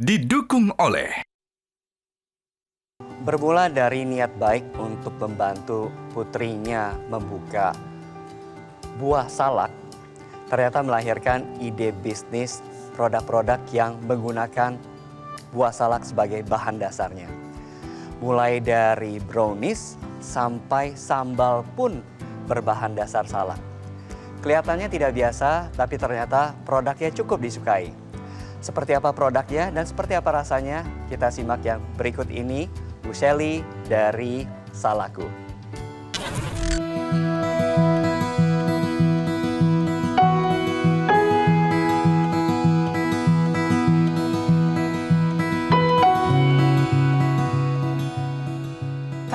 didukung oleh Bermula dari niat baik untuk membantu putrinya membuka buah salak, ternyata melahirkan ide bisnis produk-produk yang menggunakan buah salak sebagai bahan dasarnya. Mulai dari brownies sampai sambal pun berbahan dasar salak. Kelihatannya tidak biasa, tapi ternyata produknya cukup disukai. Seperti apa produknya dan seperti apa rasanya, kita simak yang berikut ini. Bu Shelly dari Salaku.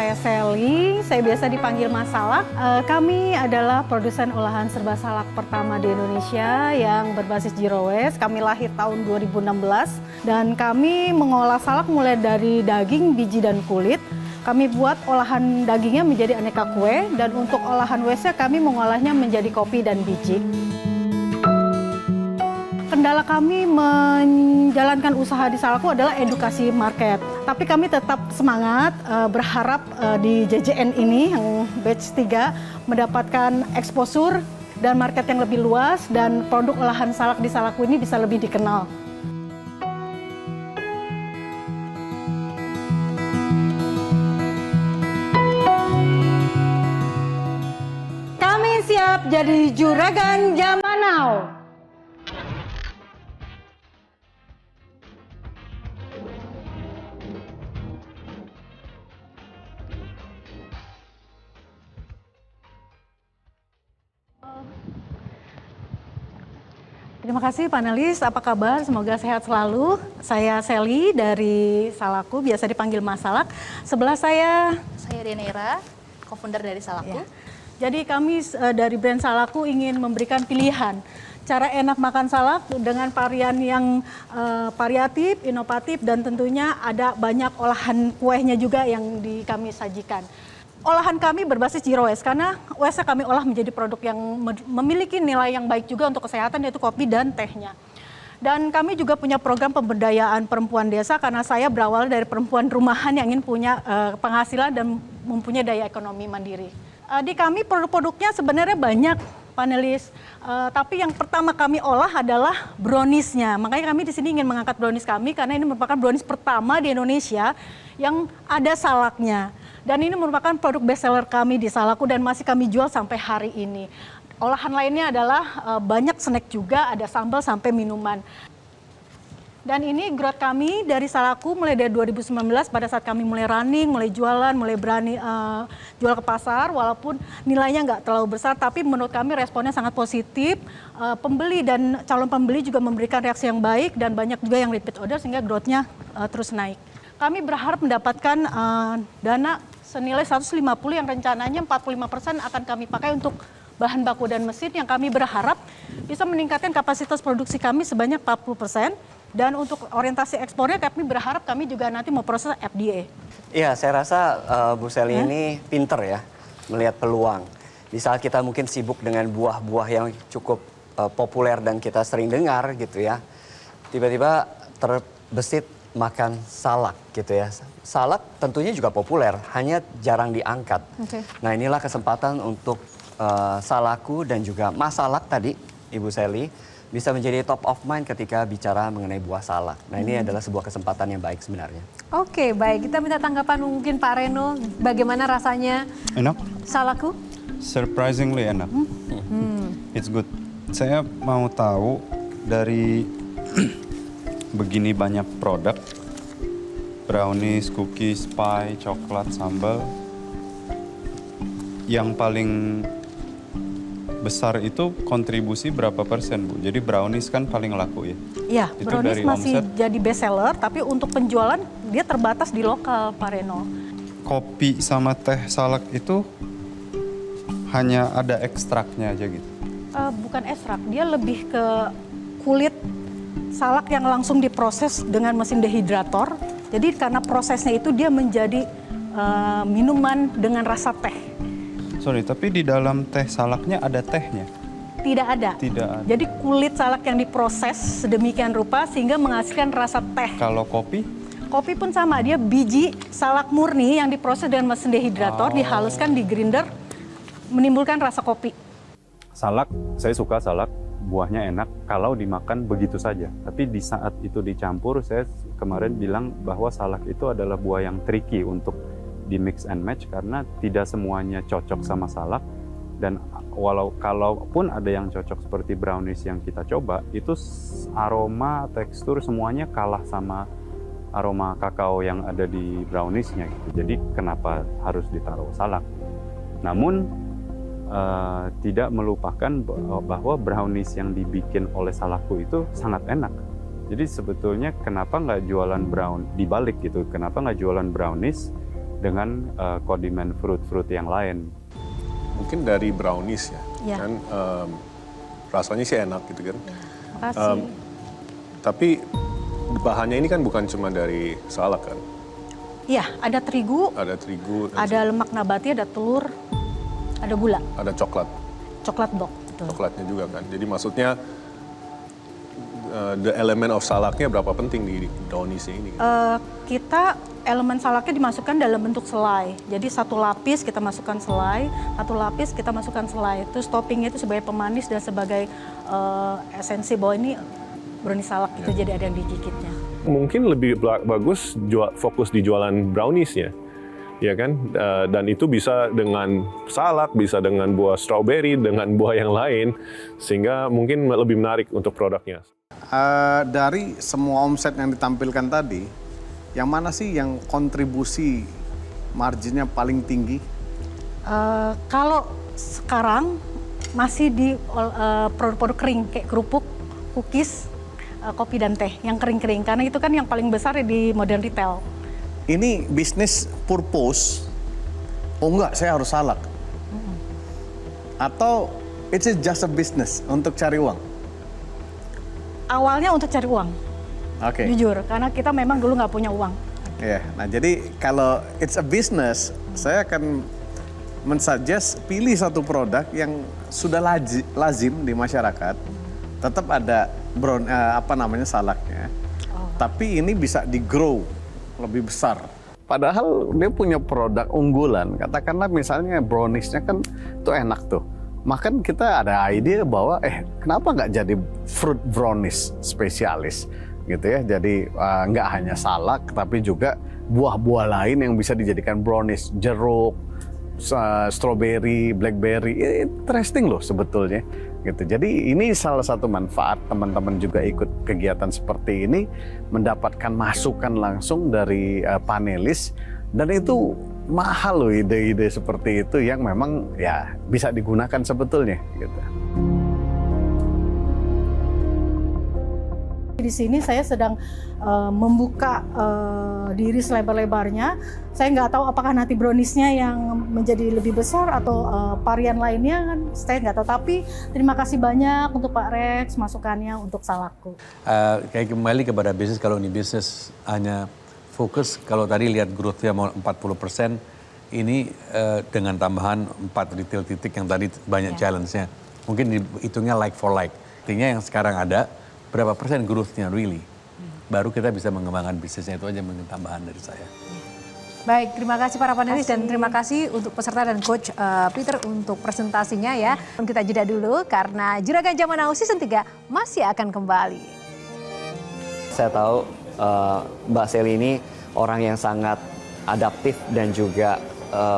Saya Shelly, saya biasa dipanggil Mas Salak. Kami adalah produsen olahan serba salak pertama di Indonesia yang berbasis zero waste. Kami lahir tahun 2016 dan kami mengolah salak mulai dari daging, biji, dan kulit. Kami buat olahan dagingnya menjadi aneka kue dan untuk olahan waste-nya kami mengolahnya menjadi kopi dan biji. Kendala kami menjalankan usaha di Salaku adalah edukasi market. Tapi kami tetap semangat, berharap di JJN ini yang batch 3 mendapatkan exposure dan market yang lebih luas dan produk olahan salak di Salaku ini bisa lebih dikenal. Kami siap jadi juragan zaman now. Terima kasih panelis, apa kabar? Semoga sehat selalu. Saya Shelly dari Salaku, biasa dipanggil Mas Salak. Sebelah saya Denira, co-founder dari Salaku. Ya. Jadi kami dari brand Salaku ingin memberikan pilihan cara enak makan salak dengan varian yang variatif, inovatif, dan tentunya ada banyak olahan kuehnya juga yang kami sajikan. Olahan kami berbasis zero waste karena waste kami olah menjadi produk yang memiliki nilai yang baik juga untuk kesehatan, yaitu kopi dan tehnya. Dan kami juga punya program pemberdayaan perempuan desa karena saya berawal dari perempuan rumahan yang ingin punya penghasilan dan mempunyai daya ekonomi mandiri. Di kami produk-produknya sebenarnya banyak panelis, tapi yang pertama kami olah adalah browniesnya. Makanya kami di sini ingin mengangkat brownies kami karena ini merupakan brownies pertama di Indonesia yang ada salaknya. Dan ini merupakan produk bestseller kami di Salaku dan masih kami jual sampai hari ini. Olahan lainnya adalah banyak snack juga, ada sambal sampai minuman. Dan ini growth kami dari Salaku mulai dari 2019 pada saat kami mulai running, mulai jualan, mulai berani jual ke pasar. Walaupun nilainya nggak terlalu besar, tapi menurut kami responnya sangat positif. Pembeli dan calon pembeli juga memberikan reaksi yang baik dan banyak juga yang repeat order sehingga growth-nya terus naik. Kami berharap mendapatkan dana senilai 150 yang rencananya 45% akan kami pakai untuk bahan baku dan mesin yang kami berharap bisa meningkatkan kapasitas produksi kami sebanyak 40%. Dan untuk orientasi ekspornya kami berharap kami juga nanti mau proses FDA. Iya, saya rasa Bu Shelly ini pinter ya melihat peluang. Di saat kita mungkin sibuk dengan buah-buah yang cukup populer dan kita sering dengar gitu ya. Tiba-tiba terbesit makan salak gitu ya. Salak tentunya juga populer, hanya jarang diangkat. Okay. Nah inilah kesempatan untuk Salaku dan juga Mas Salak tadi, Ibu Shelly, bisa menjadi top of mind ketika bicara mengenai buah salak. Nah ini adalah sebuah kesempatan yang baik sebenarnya. Oke, baik. Kita minta tanggapan mungkin Pak Reno, bagaimana rasanya Enak? Salaku? Surprisingly enak. It's good. Saya mau tahu dari begini banyak produk, brownies, cookies, pie, coklat, sambal, yang paling besar itu kontribusi berapa persen, Bu? Jadi brownies kan paling laku ya? Iya, Itu brownies dari masih omset? jadi best seller, tapi untuk penjualan dia terbatas di lokal, Pak Reno. Kopi sama teh salak itu hanya ada ekstraknya aja gitu? Bukan ekstrak, dia lebih ke kulit salak yang langsung diproses dengan mesin dehidrator. Jadi karena prosesnya itu dia menjadi minuman dengan rasa teh. Sorry, tapi di dalam teh salaknya ada tehnya? Tidak ada. Tidak ada. Jadi kulit salak yang diproses sedemikian rupa sehingga menghasilkan rasa teh. Kalau kopi? Kopi pun sama, dia biji salak murni yang diproses dengan mesin dehidrator, dihaluskan di grinder, menimbulkan rasa kopi. Salak, saya suka salak, buahnya enak kalau dimakan begitu saja. Tapi di saat itu dicampur, saya kemarin bilang bahwa salak itu adalah buah yang tricky untuk di mix and match karena tidak semuanya cocok sama salak. Dan kalaupun ada yang cocok seperti brownies yang kita coba, itu aroma, tekstur semuanya kalah sama aroma kakao yang ada di browniesnya gitu. Jadi kenapa harus ditaruh salak? Namun tidak melupakan bahwa brownies yang dibikin oleh salakku itu sangat enak. Jadi sebetulnya kenapa nggak jualan dibalik gitu? Kenapa nggak jualan brownies dengan kondimen fruit yang lain? Mungkin dari brownies ya, Ya. kan rasanya sih enak gitu kan. Makasih. Tapi bahannya ini kan bukan cuma dari salak kan, Iya, ada terigu, ada terigu, ada lemak nabati, ada telur, ada gula, ada coklat, coklat dok. Betul. coklatnya juga kan. Jadi maksudnya the element of salaknya berapa penting di brownies ini? Kita elemen salaknya dimasukkan dalam bentuk selai. Jadi satu lapis kita masukkan selai, satu lapis kita masukkan selai. Terus toppingnya itu sebagai pemanis dan sebagai esensi bahwa ini brownies salak itu jadi ada yang digigitnya. Mungkin lebih bagus fokus di jualan browniesnya, ya kan? Dan itu bisa dengan salak, bisa dengan buah strawberry, dengan buah yang lain, sehingga mungkin lebih menarik untuk produknya. Dari semua omset yang ditampilkan tadi, yang mana sih yang kontribusi marginnya paling tinggi? Kalau sekarang masih di produk-produk kering kayak kerupuk, cookies, kopi dan teh yang kering-kering karena itu kan yang paling besar di modern retail. Ini bisnis purpose, oh enggak saya harus salak. Atau it's just a business untuk cari uang? Awalnya untuk cari uang, Oke. jujur, karena kita memang dulu nggak punya uang. Ya, nah jadi kalau it's a business, saya akan mensuggest pilih satu produk yang sudah lazim di masyarakat, tetap ada salaknya, tapi ini bisa di-grow lebih besar. Padahal dia punya produk unggulan, katakanlah misalnya brownies-nya kan itu enak tuh. Makan kita ada ide bahwa kenapa nggak jadi fruit brownies spesialis gitu ya. Jadi nggak hanya salak tapi juga buah-buah lain yang bisa dijadikan brownies, jeruk, strawberry, blackberry, interesting loh sebetulnya gitu. Jadi ini salah satu manfaat teman-teman juga ikut kegiatan seperti ini, mendapatkan masukan langsung dari panelis, dan itu mahal loh ide-ide seperti itu yang memang ya bisa digunakan sebetulnya gitu. Di sini saya sedang membuka diri selebar-lebarnya. Saya nggak tahu apakah nanti browniesnya yang menjadi lebih besar atau varian lainnya kan saya nggak tahu. Tapi terima kasih banyak untuk Pak Rex masukannya untuk salakku. Kayak kembali kepada bisnis, kalau ini bisnis hanya fokus, kalau tadi lihat growth-nya mau 40%, ini dengan tambahan 4 retail titik yang tadi banyak challenge-nya. Mungkin dihitungnya like for like. Artinya yang sekarang ada, berapa persen growth-nya really. Baru kita bisa mengembangkan bisnisnya, itu aja mungkin tambahan dari saya. Baik, terima kasih para panelis dan terima kasih untuk peserta dan Coach Peter untuk presentasinya ya. Kita jeda dulu karena Juragan Zaman Now Season 3 masih akan kembali. Saya tahu Mbak Sally ini orang yang sangat adaptif dan juga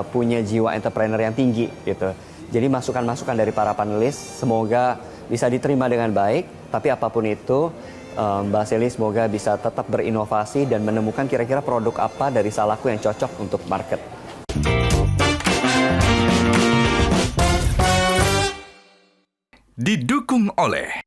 punya jiwa entrepreneur yang tinggi gitu. Jadi masukan-masukan dari para panelis semoga bisa diterima dengan baik. Tapi apapun itu, Mbak Sally semoga bisa tetap berinovasi dan menemukan kira-kira produk apa dari salakku yang cocok untuk market. Didukung oleh